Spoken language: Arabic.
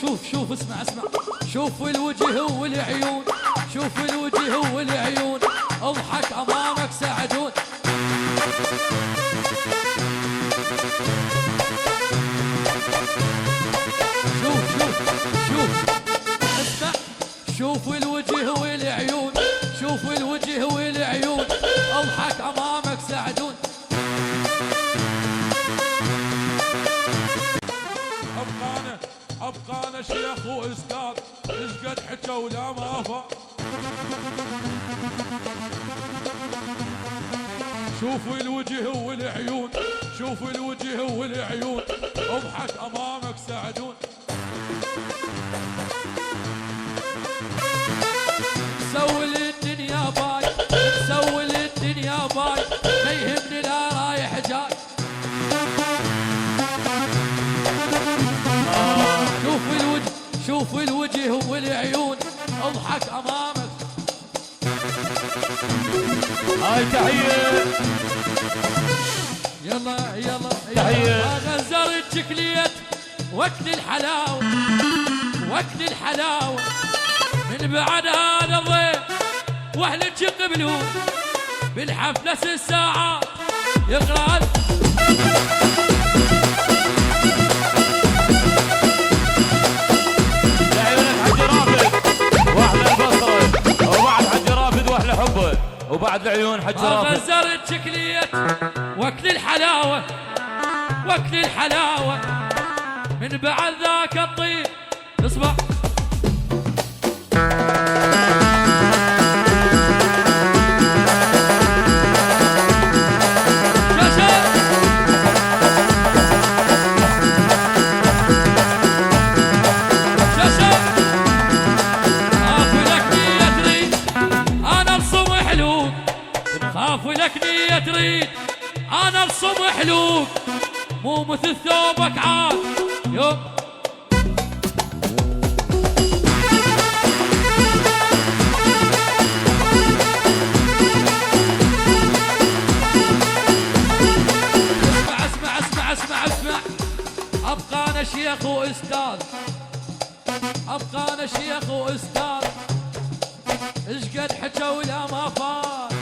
شوف اسمع شوف الوجه والعيون، شوف الوجه والعيون، اضحك امامك سعدون. شوف اسمع، شوف الوجه والعيون، شوف الوجه والعيون، اضحك امامك سعدون. ابقانا شيخ واستاذ، ايش قد حكى ولا ما فا. شوفوا الوجه والعيون، شوفوا الوجه والعيون، اضحك امامك سعدون. مسوي الدنيا باي، مسوي الدنيا باي، ما يهمني لا رايح جاي. شوف الوجه والعيون، اضحك امامك. هاي تحية، يلا تحية. غزر الشكليت واكل الحلاوة، واكل الحلاوة، من بعد هذا الضيف واهلك يقبلون بالحفلة 6 ساعات يقرأ. وبعد العيون حج رافد. غزر الشكليت واكل الحلاوة، واكل الحلاوة، من بعد ذاك الطيب اصبع. تريد انا ارسم حلوك مو مثل ثوبك عاد يوم. اسمع ابقى انا شيخ واستاذ، ابقى انا شيخ واستاذ، ايش قد حكى ولا ما فات.